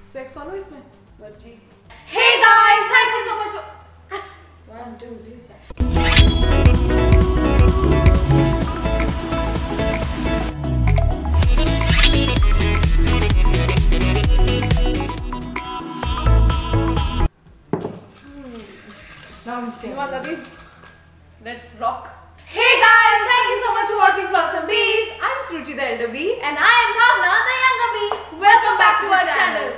Specs follow इसमें मर्जी. Hey guys, thank you so much. 1, 2, 3, 4. Let's rock. Hey guys, thank you so much for watching Blossom Bees. I'm Sruchi the elder bee And I am Bhavna the younger bee. Welcome back to our channel.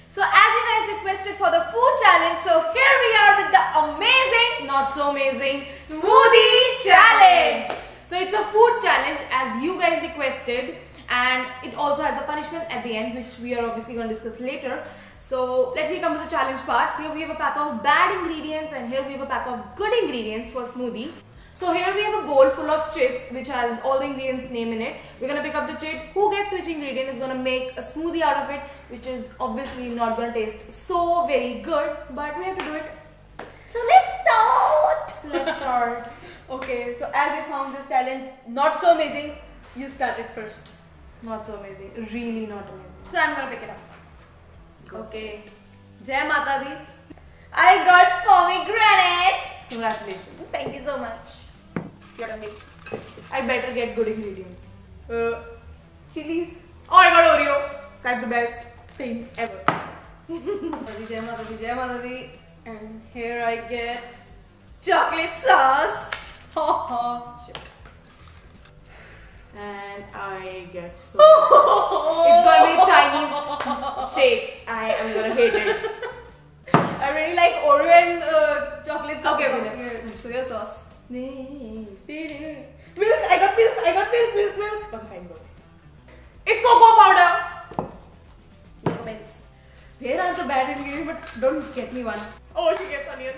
So as you guys requested for the food challenge, so here we are with the amazing, not so amazing smoothie challenge. So it's a food challenge as you guys requested, and it also has a punishment at the end, which we are obviously going to discuss later. So let me come to the challenge part. Here we have a pack of bad ingredients and here we have a pack of good ingredients for smoothie. So here we have a bowl full of chits which has all the ingredients name in it. We're going to pick up the chit. Who gets which ingredient is going to make a smoothie out of it, which is obviously not going to taste so very good, but we have to do it. So let's start. Let's start. Okay, so as you found this challenge not so amazing, you started first. Not so amazing. Really not amazing. So I'm gonna pick it up. Okay. Jai Mata Di. I got pomegranate. Congratulations. Thank you so much. Your turn. I better get good ingredients. Chilies. Oh, I got Oreo. That's the best thing ever. Jai Mata Di, Jai Mata Di. And here I get chocolate sauce. Shit. And I get so it's gonna be a Chinese shake. I am gonna hate it. I really like Oreo and chocolate sauce. Okay, let's soya sauce. milk. Milk. I got milk. Milk. Okay, fine, go. It's cocoa powder. No comments. Where are the bad ingredients? But don't get me one. Oh, she gets onion.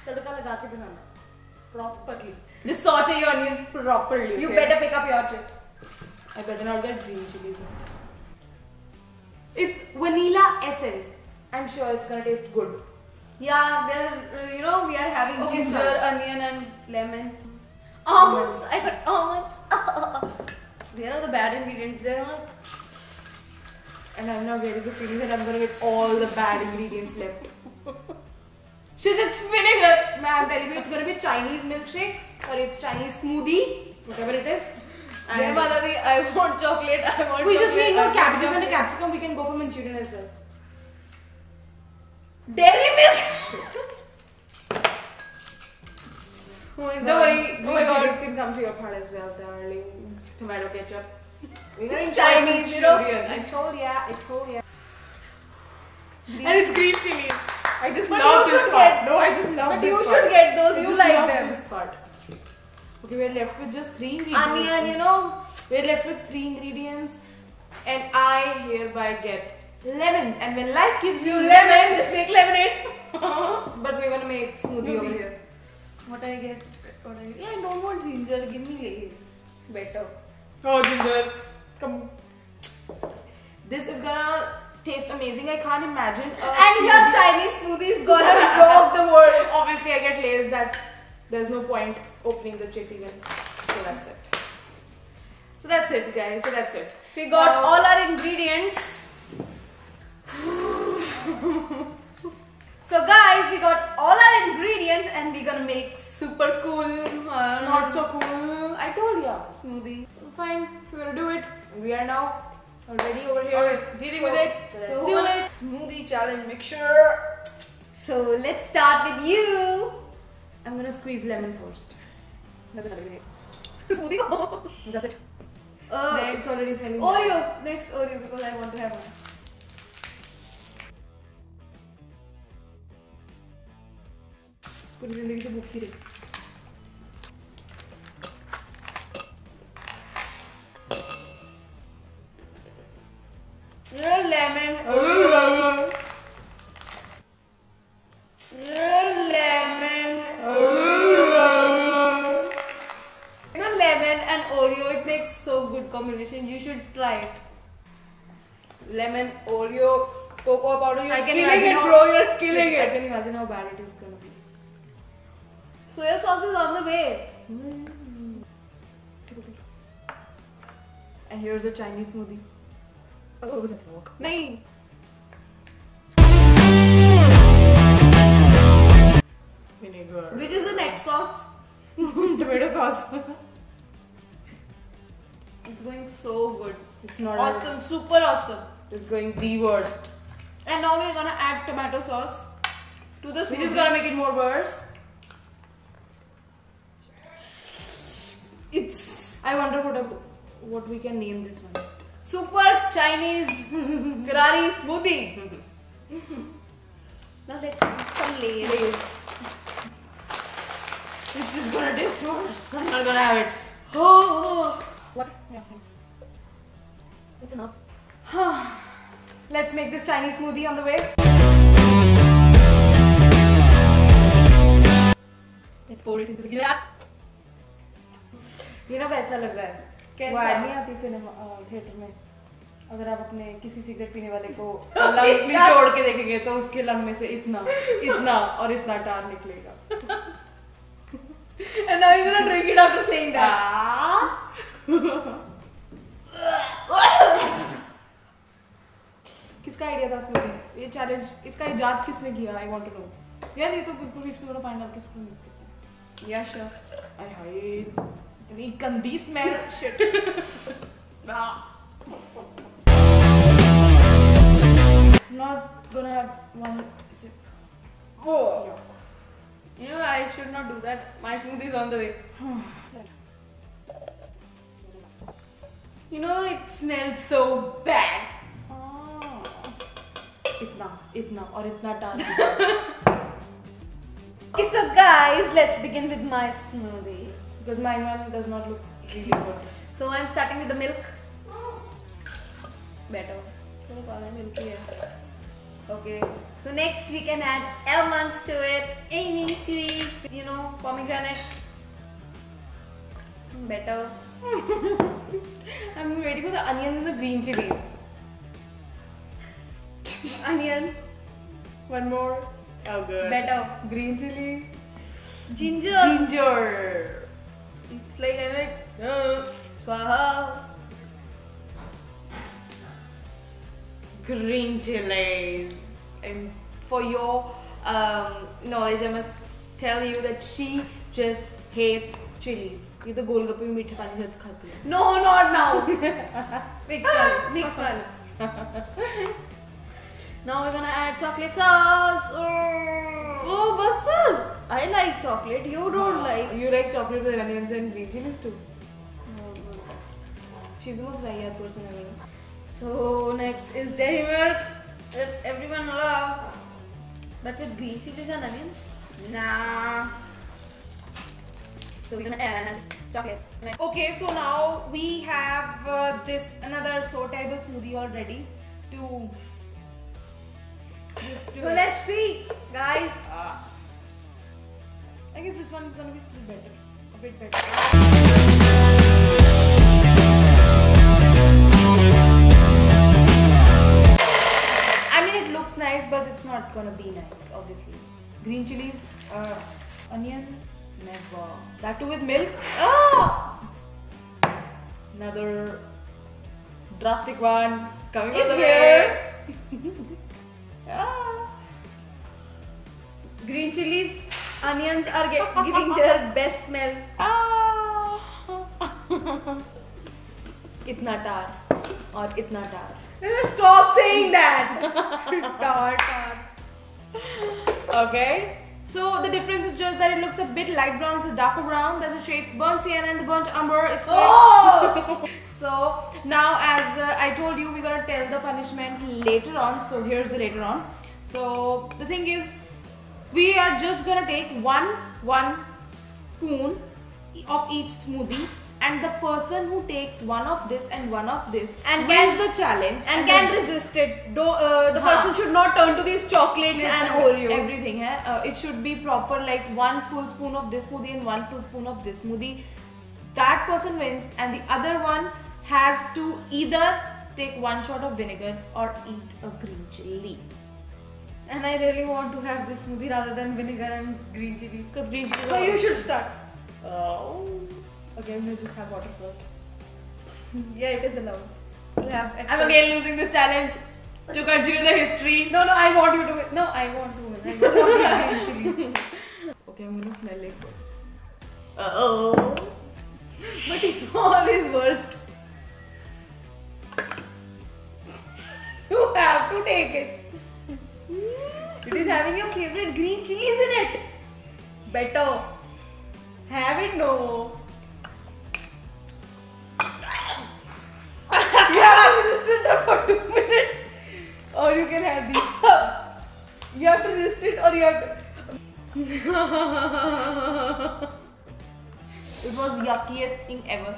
तड़का लगा के बनाना Properly. Just saute your onions properly. You okay? better pick up your chit. I better not get green chilies. It's vanilla essence. I'm sure it's gonna taste good. Yeah, there. We are having Okay, ginger, start. onion, and lemon. Almonds. I got almonds. Where are the bad ingredients? There are. And I'm now getting the feeling that I'm gonna get all the bad ingredients left. It's vinegar. Man, I'm telling you, it's gonna be Chinese milkshake or it's Chinese smoothie, whatever it is. Jai Mata Di, I want chocolate. I want. We just chocolate, need more I want cabbages and a chocolate. capsicum. We can go for Manchurian as well. Dairy milk. Oh my Don't god. worry, Oh green my god. chilies can come to your part as well, darlings. Tomato ketchup. We're going Chinese, you know. Manchurian. I told ya. Green. And it's green chilies. I just But love you this should part. get- No, I just love But this you part. should get those. I You just like love them. this part. Okay, we're left with just 3 ingredients. Onion, We're left with 3 ingredients. And I hereby get lemons. And when life gives you lemon. Just make lemonade. but we're gonna make smoothie over here. What I get? Yeah, I don't want ginger. Give me Lay's. Better. Oh, ginger. Come. This is gonna taste amazing. I can't imagine. And your Chinese smoothie is gonna rock the world. Obviously, I get Lay's. There's no point opening the chit even. So that's it. So that's it, guys. So that's it. We got all our ingredients. So guys, we got all our ingredients and we're gonna make super cool, Not so cool. I told ya. smoothie. Fine. We're gonna do it. We are now already over here Okay, dealing so with it. let's So do it. Smoothie challenge mixture. So let's start with you. I'm gonna squeeze lemon first. That's another grenade. Smoothie. That's it. Next. It's already smelling. Oreo. Next Oreo because I want to have one. पूरी जिंदगी से भूखी रही. Lemon. Lemon and Oreo, it makes so good combination. You should try it. Lemon, Oreo, cocoa powder. You're killing it, bro. You're killing I it. can imagine how bad it is gonna be. Soya sauce is on the way. And here's a Chinese smoothie. नहीं. Vinegar. Which is the next sauce? Tomato sauce. It's going so good. It's not Awesome, super awesome. It's going the worst. And now we're gonna add tomato sauce to the smoothie. We're just gonna make it more worse. It's I wonder what we can name this one. super Chinese Ferrari smoothie. Now let's add some layers. It's just gonna taste worse. I'm not gonna have it. Oh. What? Yeah, thanks. It's enough. Let's make this Chinese smoothie on the way. Let's pour it into the glass. ये ना वैसा लग रहा है. कैसा? वो ad नहीं आती सिनेमा थिएटर में. अगर आप अपने किसी सिगरेट पीने वाले को लंग निचोड़ के देखेंगे तो उसके लंग में से इतना और इतना टार निकलेगा. And now you're gonna drink it after saying that. किसका आइडिया था स्मूथी? ये चैलेंज इसका इजाद किसने किया? I want to know. यार ये तो बिल्कुल भी इसमें पानी डाल के इसको मिक्स करते हैं. Yeah, sure. आई हाय इतनी गंदी smell. Shit. Not gonna have one sip. Oh. You know, I should not do that. My smoothie is on the way. You know, it smells so bad. इतना और इतना डाल. Okay, so guys, let's begin with my smoothie. Because my one does not look really good. So I'm starting with the milk. Better. Milky. Okay. So next we can add almonds to it. Any sweet, you know, pomegranate. Better. I'm waiting for the onions and the green chilies. Onion. One more. Oh good. Better. Green chili. Ginger. Ginger. It's like I'm like swaha. Green chilies. And for your knowledge, I must tell you that she just hates chilies. ये तो गोलगप्पे में मीठे पानी के साथ खाती है. No, not now. Mix one. Now we're gonna add chocolate sauce. Oh, basal. I like chocolate. You don't like. You like chocolate with onions and green chilies too. She's the most varied person I know. So next is dairy milk that everyone loves, but with green chilies and onions. Nah. So we're gonna add chocolate. Okay, so now we have this another so terrible smoothie all ready to. So let's see, guys. I guess this one is gonna be still better, a bit better. I mean, it looks nice, but it's not gonna be nice, obviously. Green chilies, onion, never. That too with milk. Another drastic one coming Is on the way. Green chilies, onions are giving their best smell. इतना टार और इतना टार. Stop saying that. Tar. Okay. So the difference is just that it looks a bit light brown, it's a darker brown. There's a shades burnt sienna and the burnt umber. It's So now, as I told you, we're gonna tell the punishment later on. So here's the later on. So the thing is, we are just gonna take one spoon of each smoothie, and the person who takes one of this and one of this and wins the challenge and can resist it. The person should not turn to these chocolates and Oreo. Everything, it should be proper, like one full spoon of this smoothie and one full spoon of this smoothie. That person wins, and the other one has to either take one shot of vinegar or eat a green chili. And I really want to have this smoothie rather than vinegar and green chilies. Because green chilies. So you should start. Oh. Okay, I'm gonna just have water first. Yeah, it is allowed. to have. I'm again losing this challenge to continue the history. No, I want you to win. No, I want to win. I want to win green chilies. Okay, I'm gonna smell it first. Oh. But it always worst. You have to take it. It is having your favorite green chilies in it. Better. Have it, no. You have to resist it for 2 minutes. Or you can have these. You have to resist it or you have to. It was yuckiest thing ever.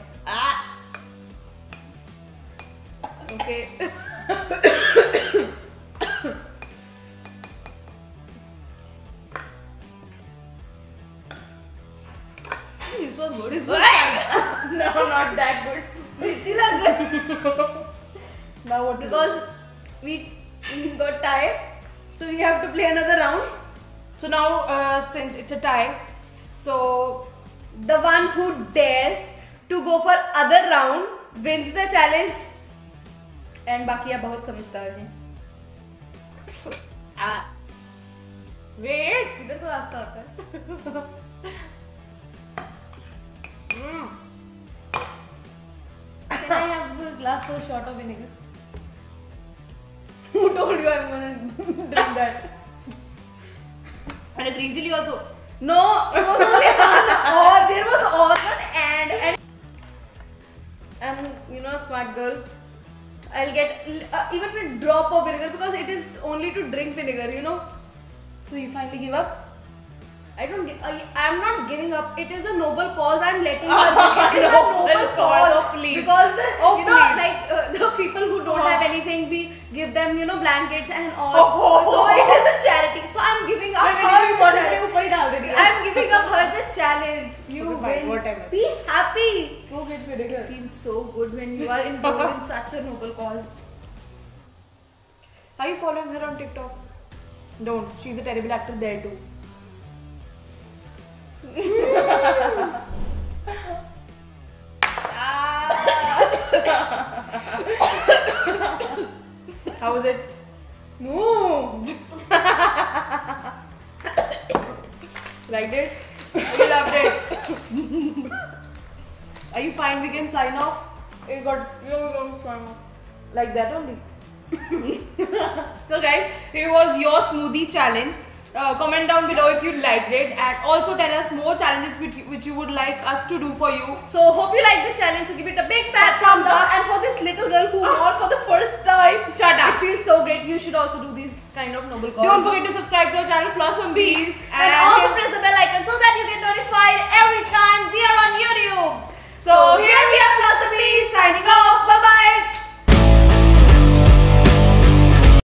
Okay. This was good. This was No, not that good. still a good. Now what? Because we got tie, so we have to play another round. So now, since it's a tie, so The one who dares to go for other round wins the challenge. And बाकी आप बहुत समझदार हैं. wait. इधर को रास्ता आता है. Can I have a glass or shot of vinegar? Who told you I'm gonna drink that? And a green chili also. No, it was only one. Or there was or not and. I'm a smart girl. I'll get even a drop of vinegar because it is only to drink vinegar. So you finally give up? I'm not giving up. It is a noble cause. I'm letting her drink. It is a noble cause. Oh, please. Because Please. the people who don't have anything, we give them blankets and all. So it is a charity. So I'm giving up her the challenge. I'm giving up her the challenge. You Okay, fine, win. whatever. Be happy. Go get vinegar. It feels so good when you are involved in such a noble cause. Are you following her on TikTok? Don't. She's a terrible actor there too. How was it? No. Liked it? You loved it? Are you fine? We can sign off? You got sign off. Like that only. So guys, here was your smoothie challenge. Comment down below if you liked it, and also tell us more challenges which you would like us to do for you. So hope you like the challenge. So give it a big fat thumbs up. And for this little girl who won for the first time, Shut up. It feels so great. You should also do these kind of noble cause. Don't forget to subscribe to our channel Floss and Bees, And also press the bell icon so that you get notified every time we are on YouTube. So